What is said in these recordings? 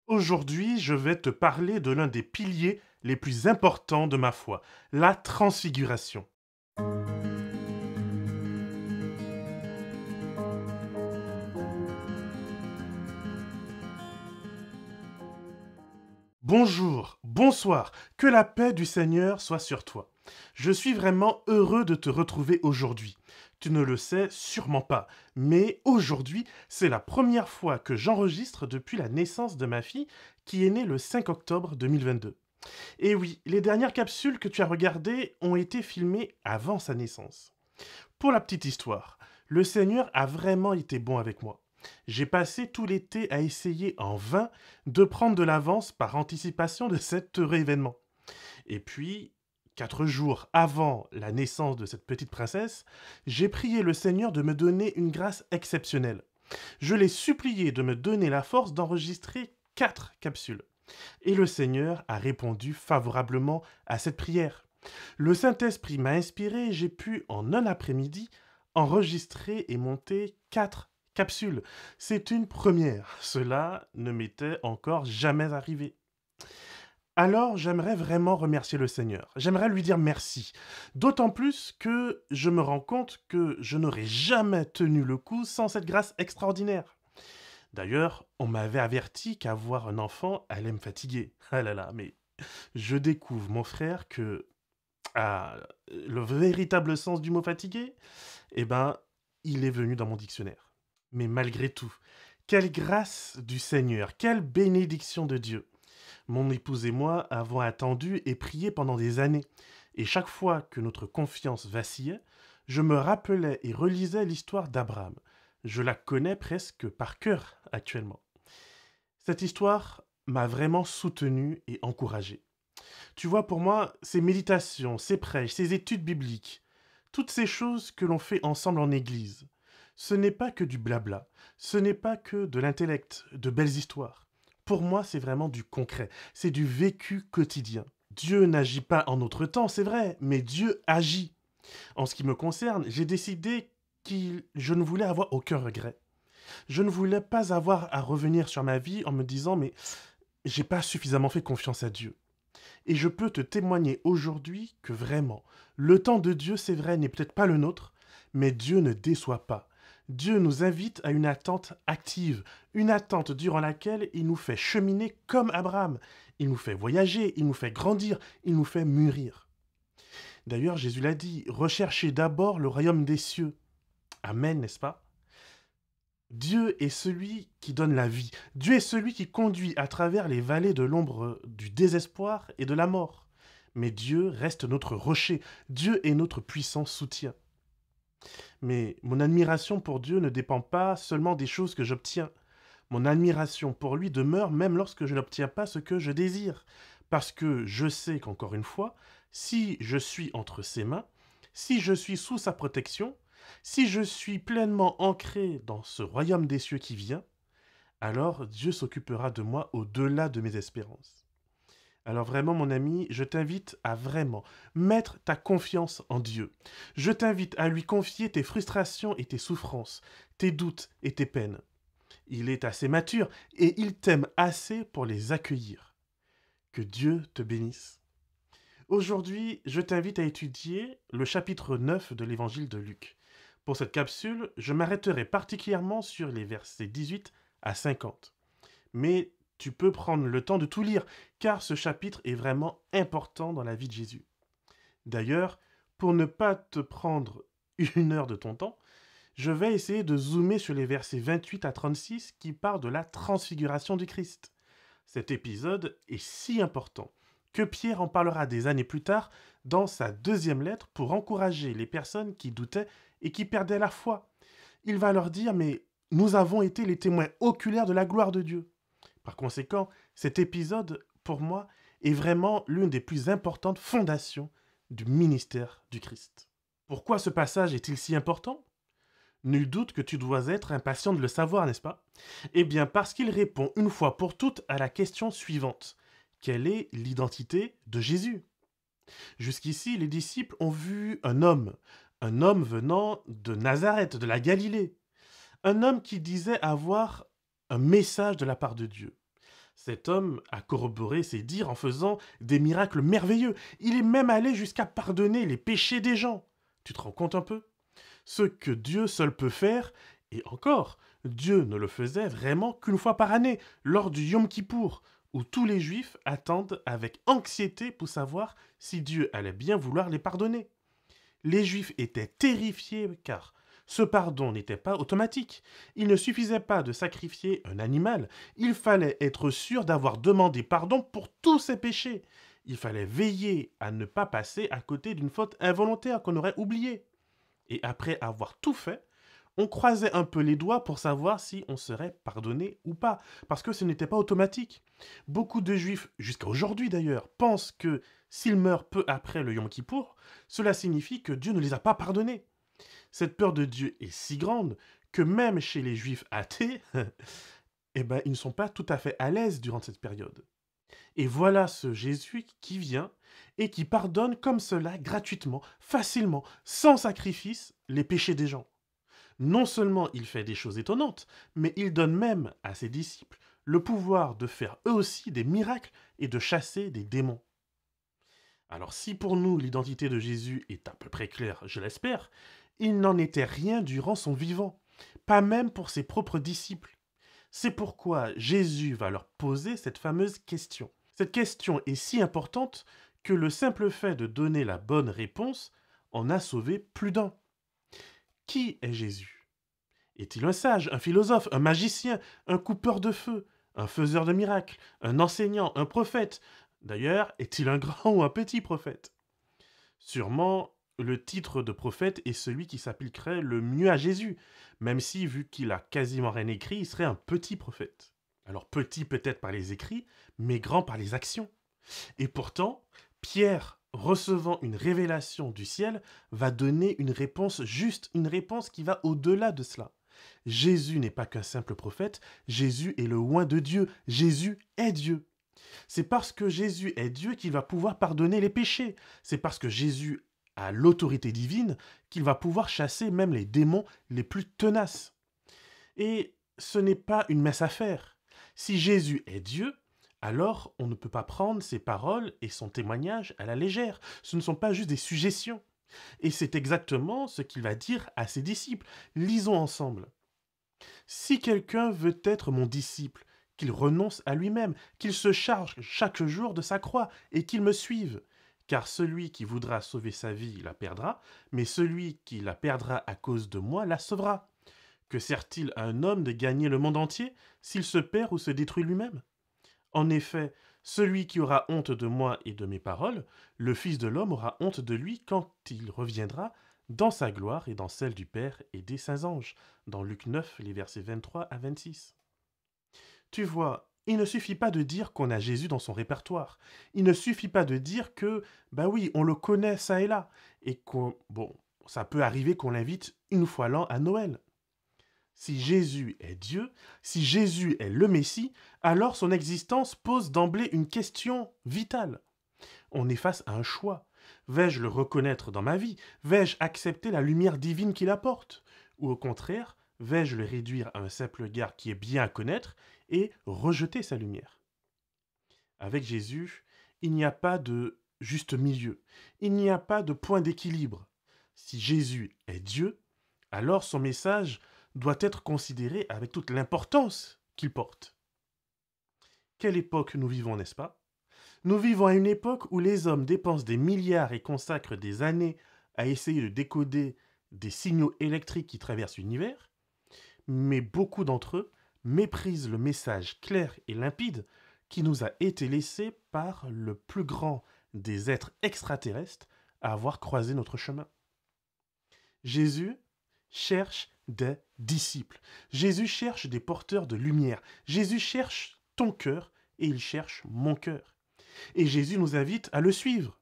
Aujourd'hui, je vais te parler de l'un des piliers les plus importants de ma foi, la transfiguration. Bonjour, bonsoir, que la paix du Seigneur soit sur toi. Je suis vraiment heureux de te retrouver aujourd'hui. Tu ne le sais sûrement pas, mais aujourd'hui, c'est la première fois que j'enregistre depuis la naissance de ma fille qui est née le 5 octobre 2022. Et oui, les dernières capsules que tu as regardées ont été filmées avant sa naissance. Pour la petite histoire, le Seigneur a vraiment été bon avec moi. J'ai passé tout l'été à essayer en vain de prendre de l'avance par anticipation de cet heureux événement. Et puis, 4 jours avant la naissance de cette petite princesse, j'ai prié le Seigneur de me donner une grâce exceptionnelle. Je l'ai supplié de me donner la force d'enregistrer 4 capsules. Et le Seigneur a répondu favorablement à cette prière. Le Saint-Esprit m'a inspiré et j'ai pu, en un après-midi, enregistrer et monter 4 capsules. C'est une première. Cela ne m'était encore jamais arrivé. Alors, j'aimerais vraiment remercier le Seigneur. J'aimerais lui dire merci. D'autant plus que je me rends compte que je n'aurais jamais tenu le coup sans cette grâce extraordinaire. D'ailleurs, on m'avait averti qu'avoir un enfant allait me fatiguer. Ah là là, mais je découvre, mon frère, que le véritable sens du mot fatigué, eh ben, il est venu dans mon dictionnaire. Mais malgré tout, quelle grâce du Seigneur, quelle bénédiction de Dieu. Mon épouse et moi avons attendu et prié pendant des années, et chaque fois que notre confiance vacillait, je me rappelais et relisais l'histoire d'Abraham. Je la connais presque par cœur actuellement. Cette histoire m'a vraiment soutenu et encouragé. Tu vois, pour moi, ces méditations, ces prêches, ces études bibliques, toutes ces choses que l'on fait ensemble en Église, ce n'est pas que du blabla, ce n'est pas que de l'intellect, de belles histoires. Pour moi, c'est vraiment du concret, c'est du vécu quotidien. Dieu n'agit pas en notre temps, c'est vrai, mais Dieu agit. En ce qui me concerne, j'ai décidé que je ne voulais avoir aucun regret. Je ne voulais pas avoir à revenir sur ma vie en me disant mais j'ai pas suffisamment fait confiance à Dieu. Et je peux te témoigner aujourd'hui que vraiment, le temps de Dieu, c'est vrai, n'est peut-être pas le nôtre, mais Dieu ne déçoit pas. Dieu nous invite à une attente active, une attente durant laquelle il nous fait cheminer comme Abraham. Il nous fait voyager, il nous fait grandir, il nous fait mûrir. D'ailleurs, Jésus l'a dit, recherchez d'abord le royaume des cieux. Amen, n'est-ce pas? Dieu est celui qui donne la vie. Dieu est celui qui conduit à travers les vallées de l'ombre du désespoir et de la mort. Mais Dieu reste notre rocher. Dieu est notre puissant soutien. Mais mon admiration pour Dieu ne dépend pas seulement des choses que j'obtiens. Mon admiration pour lui demeure même lorsque je n'obtiens pas ce que je désire. Parce que je sais qu'encore une fois, si je suis entre ses mains, si je suis sous sa protection, si je suis pleinement ancré dans ce royaume des cieux qui vient, alors Dieu s'occupera de moi au-delà de mes espérances. Alors vraiment, mon ami, je t'invite à vraiment mettre ta confiance en Dieu. Je t'invite à lui confier tes frustrations et tes souffrances, tes doutes et tes peines. Il est assez mature et il t'aime assez pour les accueillir. Que Dieu te bénisse. Aujourd'hui, je t'invite à étudier le chapitre 9 de l'évangile de Luc. Pour cette capsule, je m'arrêterai particulièrement sur les versets 18 à 50. Mais tu peux prendre le temps de tout lire, car ce chapitre est vraiment important dans la vie de Jésus. D'ailleurs, pour ne pas te prendre 1 heure de ton temps, je vais essayer de zoomer sur les versets 28 à 36 qui parlent de la transfiguration du Christ. Cet épisode est si important que Pierre en parlera des années plus tard dans sa deuxième lettre pour encourager les personnes qui doutaient et qui perdaient la foi. Il va leur dire, mais nous avons été les témoins oculaires de la gloire de Dieu. Par conséquent, cet épisode, pour moi, est vraiment l'une des plus importantes fondations du ministère du Christ. Pourquoi ce passage est-il si important? Nul doute que tu dois être impatient de le savoir, n'est-ce pas? Eh bien, parce qu'il répond une fois pour toutes à la question suivante. Quelle est l'identité de Jésus? Jusqu'ici, les disciples ont vu un homme venant de Nazareth, de la Galilée, un homme qui disait avoir un message de la part de Dieu. Cet homme a corroboré ses dires en faisant des miracles merveilleux. Il est même allé jusqu'à pardonner les péchés des gens. Tu te rends compte un peu? Ce que Dieu seul peut faire, et encore, Dieu ne le faisait vraiment qu'une fois par année, lors du Yom Kippour, où tous les Juifs attendent avec anxiété pour savoir si Dieu allait bien vouloir les pardonner. Les Juifs étaient terrifiés car ce pardon n'était pas automatique. Il ne suffisait pas de sacrifier un animal, il fallait être sûr d'avoir demandé pardon pour tous ses péchés. Il fallait veiller à ne pas passer à côté d'une faute involontaire qu'on aurait oubliée. Et après avoir tout fait, on croisait un peu les doigts pour savoir si on serait pardonné ou pas, parce que ce n'était pas automatique. Beaucoup de juifs, jusqu'à aujourd'hui d'ailleurs, pensent que s'ils meurent peu après le Yom Kippour, cela signifie que Dieu ne les a pas pardonnés. Cette peur de Dieu est si grande que même chez les juifs athées, ils ne sont pas tout à fait à l'aise durant cette période. Et voilà ce Jésus qui vient et qui pardonne comme cela, gratuitement, facilement, sans sacrifice, les péchés des gens. Non seulement il fait des choses étonnantes, mais il donne même à ses disciples le pouvoir de faire eux aussi des miracles et de chasser des démons. Alors si pour nous l'identité de Jésus est à peu près claire, je l'espère, il n'en était rien durant son vivant, pas même pour ses propres disciples. C'est pourquoi Jésus va leur poser cette fameuse question. Cette question est si importante que le simple fait de donner la bonne réponse en a sauvé plus d'un. Qui est Jésus? Est-il un sage, un philosophe, un magicien, un coupeur de feu, un faiseur de miracles, un enseignant, un prophète? D'ailleurs, est-il un grand ou un petit prophète? Sûrement, le titre de prophète est celui qui s'appliquerait le mieux à Jésus, même si, vu qu'il a quasiment rien écrit, il serait un petit prophète. Alors petit peut-être par les écrits, mais grand par les actions. Et pourtant, Pierre, recevant une révélation du ciel, va donner une réponse juste, une réponse qui va au-delà de cela. Jésus n'est pas qu'un simple prophète, Jésus est le oint de Dieu, Jésus est Dieu. C'est parce que Jésus est Dieu qu'il va pouvoir pardonner les péchés. C'est parce que Jésus a l'autorité divine qu'il va pouvoir chasser même les démons les plus tenaces. Et ce n'est pas une mince affaire. Si Jésus est Dieu, alors on ne peut pas prendre ses paroles et son témoignage à la légère. Ce ne sont pas juste des suggestions. Et c'est exactement ce qu'il va dire à ses disciples. Lisons ensemble. Si quelqu'un veut être mon disciple, qu'il renonce à lui-même, qu'il se charge chaque jour de sa croix et qu'il me suive. Car celui qui voudra sauver sa vie la perdra, mais celui qui la perdra à cause de moi la sauvera. Que sert-il à un homme de gagner le monde entier s'il se perd ou se détruit lui-même? En effet, celui qui aura honte de moi et de mes paroles, le Fils de l'homme aura honte de lui quand il reviendra dans sa gloire et dans celle du Père et des saints anges, dans Luc 9, les versets 23 à 26. Tu vois, il ne suffit pas de dire qu'on a Jésus dans son répertoire. Il ne suffit pas de dire que, bah oui, on le connaît ça et là, et ça peut arriver qu'on l'invite une fois l'an à Noël. Si Jésus est Dieu, si Jésus est le Messie, alors son existence pose d'emblée une question vitale. On est face à un choix. Vais-je le reconnaître dans ma vie? Vais-je accepter la lumière divine qu'il apporte? Ou au contraire, vais-je le réduire à un simple gars qui est bien à connaître et rejeter sa lumière? Avec Jésus, il n'y a pas de juste milieu. Il n'y a pas de point d'équilibre. Si Jésus est Dieu, alors son message doit être considéré avec toute l'importance qu'il porte. Quelle époque nous vivons, n'est-ce pas? Nous vivons à une époque où les hommes dépensent des milliards et consacrent des années à essayer de décoder des signaux électriques qui traversent l'univers, mais beaucoup d'entre eux méprisent le message clair et limpide qui nous a été laissé par le plus grand des êtres extraterrestres à avoir croisé notre chemin. Jésus cherche des disciples. Jésus cherche des porteurs de lumière. Jésus cherche ton cœur et il cherche mon cœur. Et Jésus nous invite à le suivre.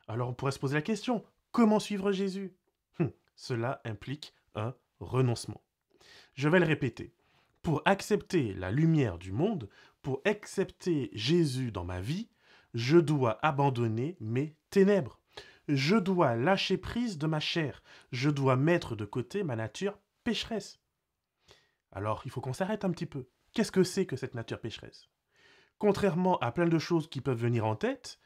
Alors on pourrait se poser la question, comment suivre Jésus? Cela implique un renoncement. Je vais le répéter. Pour accepter la lumière du monde, pour accepter Jésus dans ma vie, je dois abandonner mes ténèbres. Je dois lâcher prise de ma chair. Je dois mettre de côté ma nature pécheresse. Alors, il faut qu'on s'arrête un petit peu. Qu'est-ce que c'est que cette nature pécheresse? Contrairement à plein de choses qui peuvent venir en tête,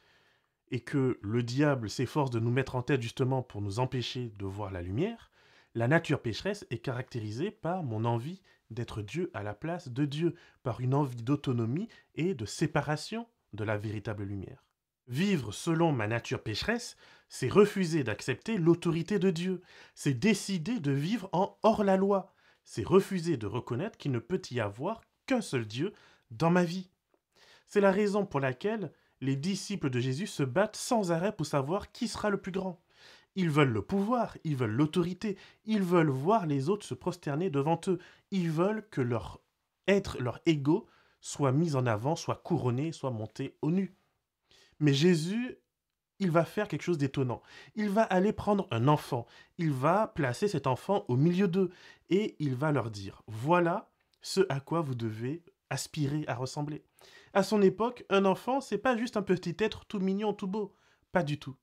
et que le diable s'efforce de nous mettre en tête justement pour nous empêcher de voir la lumière, la nature pécheresse est caractérisée par mon envie d'être Dieu à la place de Dieu, par une envie d'autonomie et de séparation de la véritable lumière. Vivre selon ma nature pécheresse, c'est refuser d'accepter l'autorité de Dieu, c'est décider de vivre en hors-la-loi, c'est refuser de reconnaître qu'il ne peut y avoir qu'un seul Dieu dans ma vie. C'est la raison pour laquelle les disciples de Jésus se battent sans arrêt pour savoir qui sera le plus grand. Ils veulent le pouvoir, ils veulent l'autorité, ils veulent voir les autres se prosterner devant eux, ils veulent que leur être, leur ego, soit mis en avant, soit couronné, soit monté au nu. Mais Jésus, il va faire quelque chose d'étonnant. Il va aller prendre un enfant, il va placer cet enfant au milieu d'eux, et il va leur dire, voilà ce à quoi vous devez aspirer à ressembler. À son époque, un enfant, c'est pas juste un petit être tout mignon, tout beau. Pas du tout.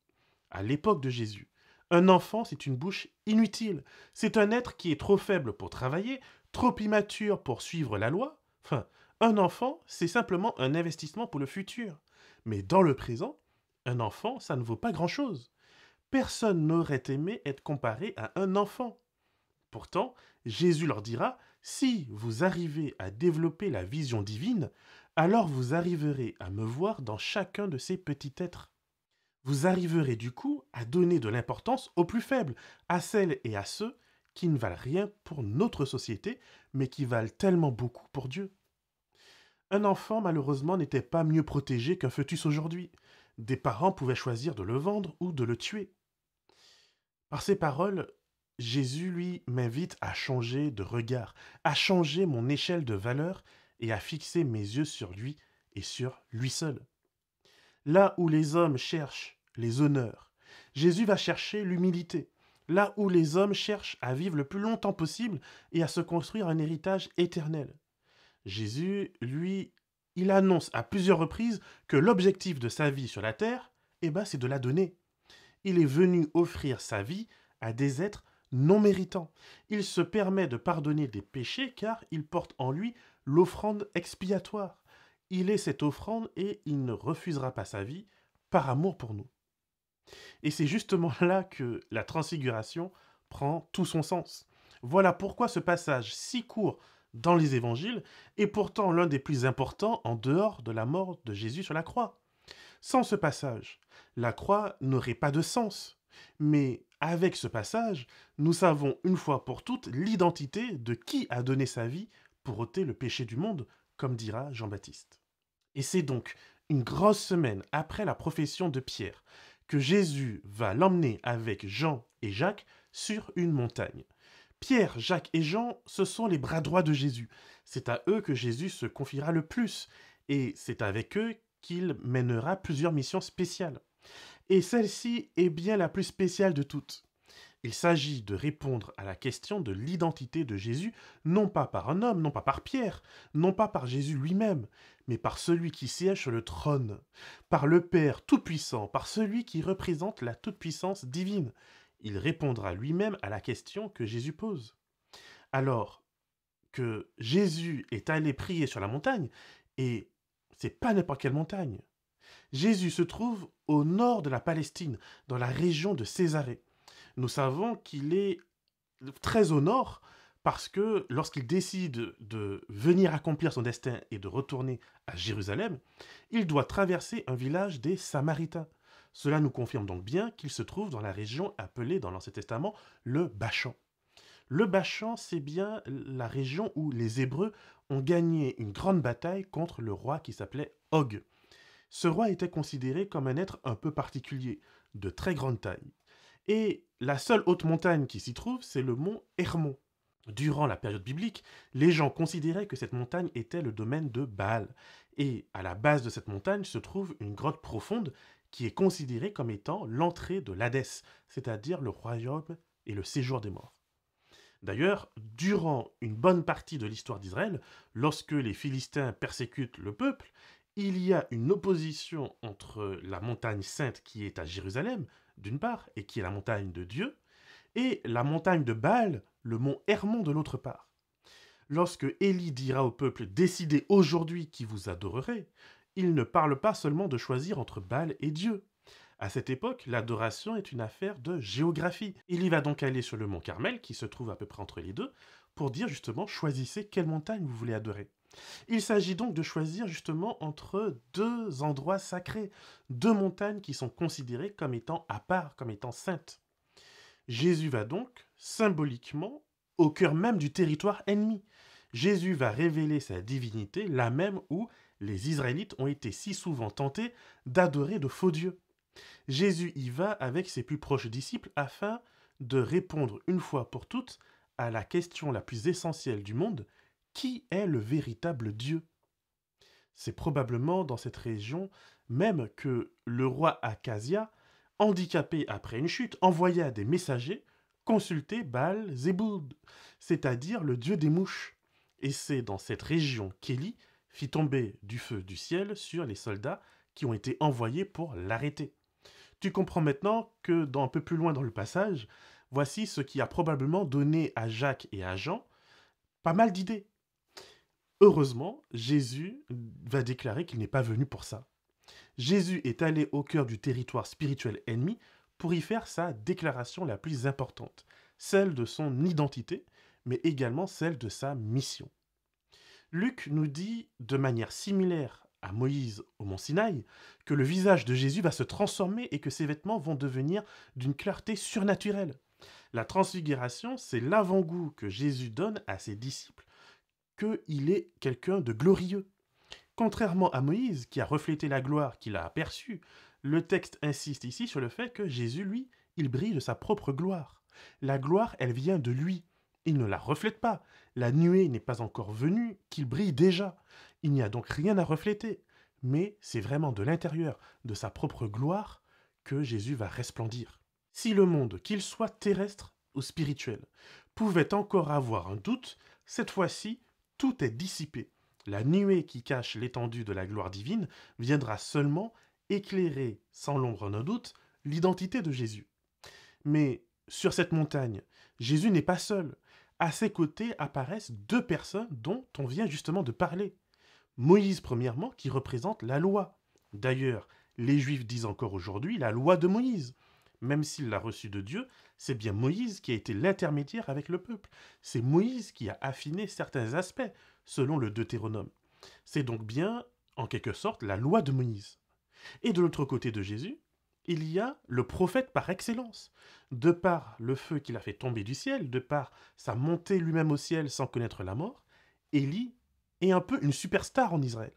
À l'époque de Jésus, un enfant, c'est une bouche inutile. C'est un être qui est trop faible pour travailler, trop immature pour suivre la loi. Enfin, un enfant, c'est simplement un investissement pour le futur. Mais dans le présent, un enfant, ça ne vaut pas grand-chose. Personne n'aurait aimé être comparé à un enfant. Pourtant, Jésus leur dira, si vous arrivez à développer la vision divine, alors vous arriverez à me voir dans chacun de ces petits êtres. Vous arriverez du coup à donner de l'importance aux plus faibles, à celles et à ceux qui ne valent rien pour notre société, mais qui valent tellement beaucoup pour Dieu. Un enfant, malheureusement, n'était pas mieux protégé qu'un fœtus aujourd'hui. Des parents pouvaient choisir de le vendre ou de le tuer. Par ces paroles, Jésus, lui, m'invite à changer de regard, à changer mon échelle de valeur et à fixer mes yeux sur lui et sur lui seul. Là où les hommes cherchent les honneurs, Jésus va chercher l'humilité. Là où les hommes cherchent à vivre le plus longtemps possible et à se construire un héritage éternel. Jésus, lui, il annonce à plusieurs reprises que l'objectif de sa vie sur la terre, c'est de la donner. Il est venu offrir sa vie à des êtres non méritants. Il se permet de pardonner des péchés car il porte en lui l'offrande expiatoire. Il est cette offrande et il ne refusera pas sa vie par amour pour nous. Et c'est justement là que la transfiguration prend tout son sens. Voilà pourquoi ce passage si court dans les évangiles est pourtant l'un des plus importants en dehors de la mort de Jésus sur la croix. Sans ce passage, la croix n'aurait pas de sens. Mais avec ce passage, nous savons une fois pour toutes l'identité de qui a donné sa vie pour ôter le péché du monde, comme dira Jean-Baptiste. Et c'est donc une grosse semaine après la profession de Pierre que Jésus va l'emmener avec Jean et Jacques sur une montagne. Pierre, Jacques et Jean, ce sont les bras droits de Jésus. C'est à eux que Jésus se confiera le plus, et c'est avec eux qu'il mènera plusieurs missions spéciales. Et celle-ci est bien la plus spéciale de toutes. Il s'agit de répondre à la question de l'identité de Jésus, non pas par un homme, non pas par Pierre, non pas par Jésus lui-même, mais par celui qui siège sur le trône, par le Père Tout-Puissant, par celui qui représente la toute-puissance divine. Il répondra lui-même à la question que Jésus pose. Alors que Jésus est allé prier sur la montagne, et c'est pas n'importe quelle montagne. Jésus se trouve au nord de la Palestine, dans la région de Césarée. Nous savons qu'il est très au nord parce que lorsqu'il décide de venir accomplir son destin et de retourner à Jérusalem, il doit traverser un village des Samaritains. Cela nous confirme donc bien qu'il se trouve dans la région appelée dans l'Ancien Testament le Bachan. Le Bachan, c'est bien la région où les Hébreux ont gagné une grande bataille contre le roi qui s'appelait Og. Ce roi était considéré comme un être un peu particulier, de très grande taille. Et la seule haute montagne qui s'y trouve, c'est le mont Hermon. Durant la période biblique, les gens considéraient que cette montagne était le domaine de Baal. Et à la base de cette montagne se trouve une grotte profonde qui est considérée comme étant l'entrée de l'Hadès, c'est-à-dire le royaume et le séjour des morts. D'ailleurs, durant une bonne partie de l'histoire d'Israël, lorsque les Philistins persécutent le peuple, il y a une opposition entre la montagne sainte qui est à Jérusalem, d'une part, et qui est la montagne de Dieu, et la montagne de Baal, le mont Hermon de l'autre part. Lorsque Élie dira au peuple « Décidez aujourd'hui qui vous adorerez », il ne parle pas seulement de choisir entre Baal et Dieu. À cette époque, l'adoration est une affaire de géographie. Il y va donc aller sur le mont Carmel, qui se trouve à peu près entre les deux, pour dire justement choisissez quelle montagne vous voulez adorer. Il s'agit donc de choisir justement entre deux endroits sacrés, deux montagnes qui sont considérées comme étant à part, comme étant saintes. Jésus va donc, symboliquement, au cœur même du territoire ennemi. Jésus va révéler sa divinité là même où les Israélites ont été si souvent tentés d'adorer de faux dieux. Jésus y va avec ses plus proches disciples afin de répondre une fois pour toutes à la question la plus essentielle du monde, qui est le véritable Dieu? C'est probablement dans cette région même que le roi Acasia, handicapé après une chute, envoya des messagers consulter Baal-Zéboud, c'est-à-dire le dieu des mouches. Et c'est dans cette région qu'Élie fit tomber du feu du ciel sur les soldats qui ont été envoyés pour l'arrêter. Tu comprends maintenant que, un peu plus loin dans le passage, voici ce qui a probablement donné à Jacques et à Jean pas mal d'idées. Heureusement, Jésus va déclarer qu'il n'est pas venu pour ça. Jésus est allé au cœur du territoire spirituel ennemi pour y faire sa déclaration la plus importante, celle de son identité, mais également celle de sa mission. Luc nous dit, de manière similaire à Moïse au mont Sinaï, que le visage de Jésus va se transformer et que ses vêtements vont devenir d'une clarté surnaturelle. La transfiguration, c'est l'avant-goût que Jésus donne à ses disciples, qu'il est quelqu'un de glorieux. Contrairement à Moïse, qui a reflété la gloire qu'il a aperçue, le texte insiste ici sur le fait que Jésus, lui, il brille de sa propre gloire. La gloire, elle vient de lui. Il ne la reflète pas. La nuée n'est pas encore venue, qu'il brille déjà. Il n'y a donc rien à refléter. Mais c'est vraiment de l'intérieur, de sa propre gloire, que Jésus va resplendir. Si le monde, qu'il soit terrestre ou spirituel, pouvait encore avoir un doute, cette fois-ci, tout est dissipé. La nuée qui cache l'étendue de la gloire divine viendra seulement éclairer, sans l'ombre d'un doute, l'identité de Jésus. Mais sur cette montagne, Jésus n'est pas seul. À ses côtés apparaissent deux personnes dont on vient justement de parler. Moïse, premièrement, qui représente la loi. D'ailleurs, les Juifs disent encore aujourd'hui la loi de Moïse. Même s'il l'a reçue de Dieu, c'est bien Moïse qui a été l'intermédiaire avec le peuple. C'est Moïse qui a affiné certains aspects, selon le Deutéronome. C'est donc bien, en quelque sorte, la loi de Moïse. Et de l'autre côté de Jésus, il y a le prophète par excellence. De par le feu qu'il a fait tomber du ciel, de par sa montée lui-même au ciel sans connaître la mort, Élie est un peu une superstar en Israël.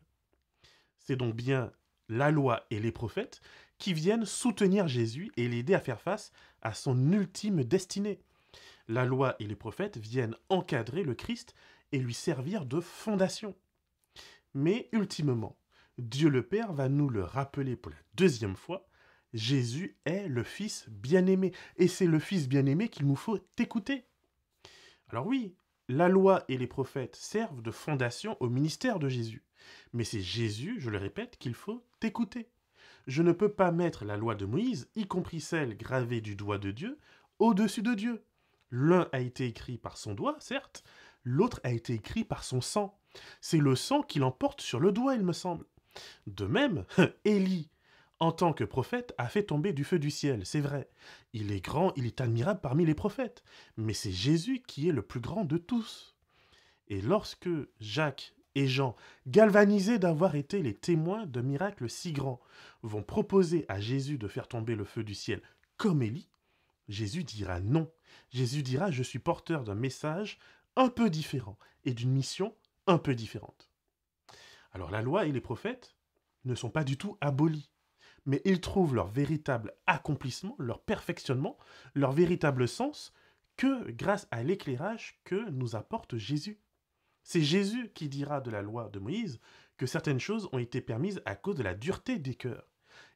C'est donc bien la loi et les prophètes qui viennent soutenir Jésus et l'aider à faire face à son ultime destinée. La loi et les prophètes viennent encadrer le Christ et lui servir de fondation. Mais ultimement, Dieu le Père va nous le rappeler pour la deuxième fois, Jésus est le Fils bien-aimé, et c'est le Fils bien-aimé qu'il nous faut écouter. Alors oui, la loi et les prophètes servent de fondation au ministère de Jésus, mais c'est Jésus, je le répète, qu'il faut écouter. Je ne peux pas mettre la loi de Moïse, y compris celle gravée du doigt de Dieu, au-dessus de Dieu. L'un a été écrit par son doigt, certes, l'autre a été écrit par son sang. C'est le sang qui l'emporte sur le doigt, il me semble. De même, Élie, en tant que prophète, a fait tomber du feu du ciel, c'est vrai. Il est grand, il est admirable parmi les prophètes, mais c'est Jésus qui est le plus grand de tous. Et lorsque Jacques et Jean, galvanisés d'avoir été les témoins de miracles si grands, vont proposer à Jésus de faire tomber le feu du ciel comme Élie, Jésus dira non. Jésus dira je suis porteur d'un message un peu différent et d'une mission un peu différente. Alors la loi et les prophètes ne sont pas du tout abolis, mais ils trouvent leur véritable accomplissement, leur perfectionnement, leur véritable sens que grâce à l'éclairage que nous apporte Jésus. C'est Jésus qui dira de la loi de Moïse que certaines choses ont été permises à cause de la dureté des cœurs.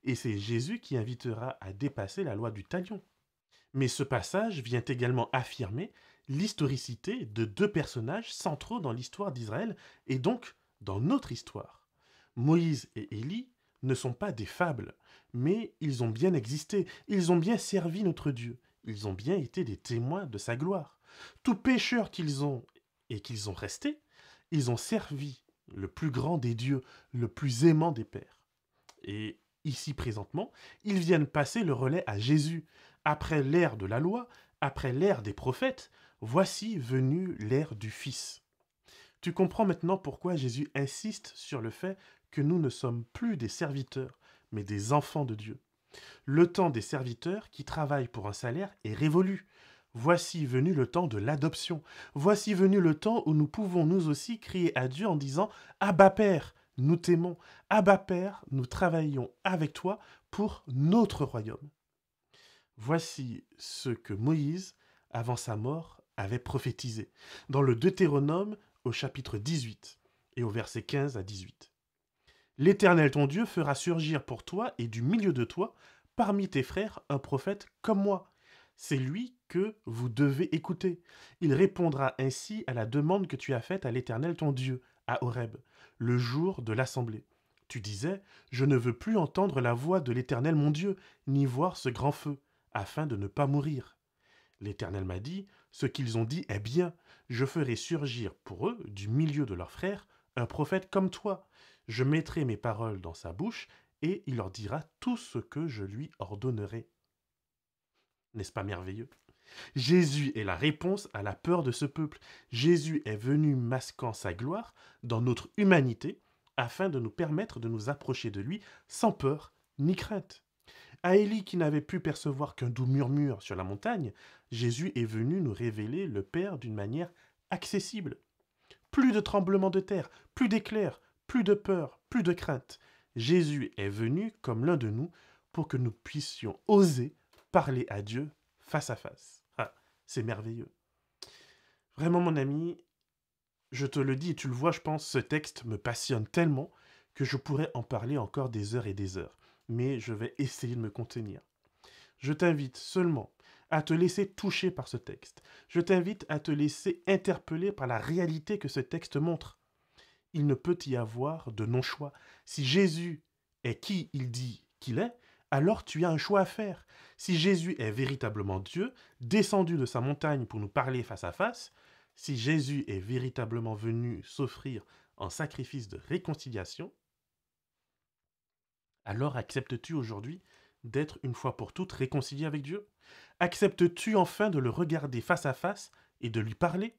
Et c'est Jésus qui invitera à dépasser la loi du talion. Mais ce passage vient également affirmer l'historicité de deux personnages centraux dans l'histoire d'Israël et donc dans notre histoire. Moïse et Élie ne sont pas des fables, mais ils ont bien existé, ils ont bien servi notre Dieu, ils ont bien été des témoins de sa gloire. Tout pécheur qu'ils ont et qu'ils ont resté, ils ont servi le plus grand des dieux, le plus aimant des pères. Et ici présentement, ils viennent passer le relais à Jésus. Après l'ère de la loi, après l'ère des prophètes, voici venu l'ère du Fils. Tu comprends maintenant pourquoi Jésus insiste sur le fait que nous ne sommes plus des serviteurs, mais des enfants de Dieu. Le temps des serviteurs qui travaillent pour un salaire est révolu. Voici venu le temps de l'adoption. Voici venu le temps où nous pouvons nous aussi crier à Dieu en disant « Abba Père, nous t'aimons. Abba Père, nous travaillons avec toi pour notre royaume. » Voici ce que Moïse, avant sa mort, avait prophétisé dans le Deutéronome au chapitre 18 et au verset 15 à 18. L'Éternel ton Dieu fera surgir pour toi et du milieu de toi, parmi tes frères, un prophète comme moi. C'est lui que vous devez écouter. Il répondra ainsi à la demande que tu as faite à l'Éternel ton Dieu, à Horeb, le jour de l'assemblée. Tu disais, je ne veux plus entendre la voix de l'Éternel mon Dieu, ni voir ce grand feu, afin de ne pas mourir. L'Éternel m'a dit, ce qu'ils ont dit est bien, je ferai surgir pour eux, du milieu de leurs frères, un prophète comme toi. Je mettrai mes paroles dans sa bouche, et il leur dira tout ce que je lui ordonnerai. N'est-ce pas merveilleux? Jésus est la réponse à la peur de ce peuple. Jésus est venu masquant sa gloire dans notre humanité, afin de nous permettre de nous approcher de lui sans peur ni crainte. À Élie qui n'avait pu percevoir qu'un doux murmure sur la montagne, Jésus est venu nous révéler le Père d'une manière accessible. Plus de tremblements de terre, plus d'éclairs, plus de peur, plus de crainte. Jésus est venu comme l'un de nous pour que nous puissions oser parler à Dieu face à face. Ah, c'est merveilleux. Vraiment, mon ami, je te le dis et tu le vois, je pense, ce texte me passionne tellement que je pourrais en parler encore des heures et des heures. Mais je vais essayer de me contenir. Je t'invite seulement à te laisser toucher par ce texte. Je t'invite à te laisser interpeller par la réalité que ce texte montre. Il ne peut y avoir de non-choix. Si Jésus est qui il dit qu'il est, alors tu as un choix à faire. Si Jésus est véritablement Dieu, descendu de sa montagne pour nous parler face à face, si Jésus est véritablement venu s'offrir en sacrifice de réconciliation, alors acceptes-tu aujourd'hui d'être une fois pour toutes réconcilié avec Dieu? Acceptes-tu enfin de le regarder face à face et de lui parler?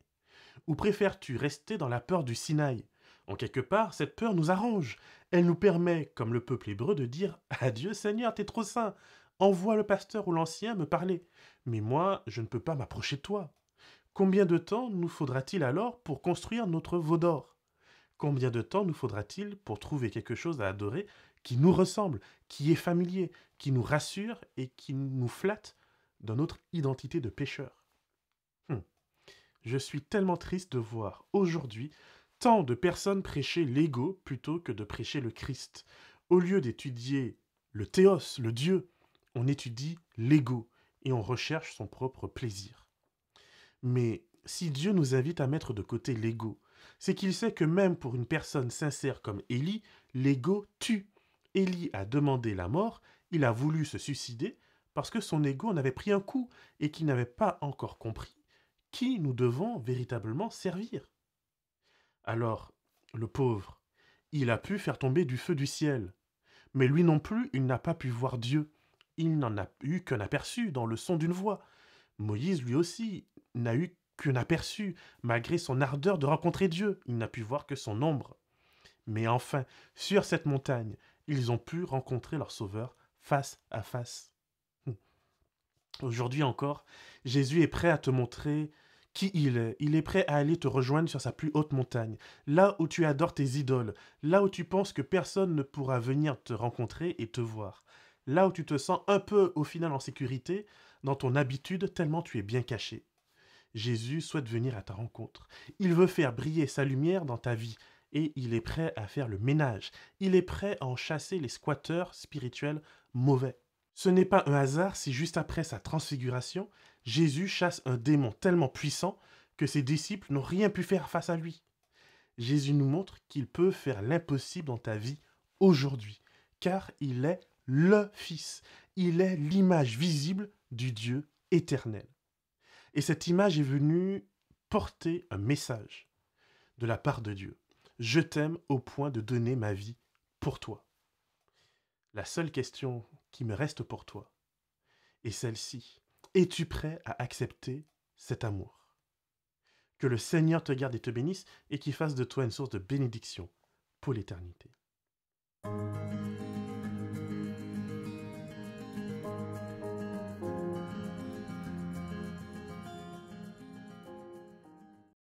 Ou préfères-tu rester dans la peur du Sinaï? En quelque part, cette peur nous arrange. Elle nous permet, comme le peuple hébreu, de dire à Dieu, Seigneur, t'es trop saint. Envoie le pasteur ou l'ancien me parler. Mais moi, je ne peux pas m'approcher de toi. Combien de temps nous faudra-t-il alors pour construire notre veau d'or? Combien de temps nous faudra-t-il pour trouver quelque chose à adorer qui nous ressemble, qui est familier, qui nous rassure et qui nous flatte dans notre identité de pécheur? Je suis tellement triste de voir aujourd'hui tant de personnes prêcher l'ego plutôt que de prêcher le Christ. Au lieu d'étudier le théos, le Dieu, on étudie l'ego et on recherche son propre plaisir. Mais si Dieu nous invite à mettre de côté l'ego, c'est qu'il sait que même pour une personne sincère comme Élie, l'ego tue. Élie a demandé la mort, il a voulu se suicider parce que son ego en avait pris un coup et qu'il n'avait pas encore compris qui nous devons véritablement servir. Alors, le pauvre, il a pu faire tomber du feu du ciel, mais lui non plus, il n'a pas pu voir Dieu. Il n'en a eu qu'un aperçu dans le son d'une voix. Moïse, lui aussi, n'a eu qu'un aperçu, malgré son ardeur de rencontrer Dieu. Il n'a pu voir que son ombre. Mais enfin, sur cette montagne, ils ont pu rencontrer leur Sauveur face à face. Aujourd'hui encore, Jésus est prêt à te montrer qui il est. Il est prêt à aller te rejoindre sur sa plus haute montagne, là où tu adores tes idoles, là où tu penses que personne ne pourra venir te rencontrer et te voir, là où tu te sens un peu au final en sécurité dans ton habitude tellement tu es bien caché. Jésus souhaite venir à ta rencontre. Il veut faire briller sa lumière dans ta vie et il est prêt à faire le ménage. Il est prêt à en chasser les squatteurs spirituels mauvais. Ce n'est pas un hasard si juste après sa transfiguration, Jésus chasse un démon tellement puissant que ses disciples n'ont rien pu faire face à lui. Jésus nous montre qu'il peut faire l'impossible dans ta vie aujourd'hui, car il est le Fils. Il est l'image visible du Dieu éternel. Et cette image est venue porter un message de la part de Dieu. Je t'aime au point de donner ma vie pour toi. La seule question qui me reste pour toi est celle-ci. Es-tu prêt à accepter cet amour? Que le Seigneur te garde et te bénisse et qu'il fasse de toi une source de bénédiction pour l'éternité.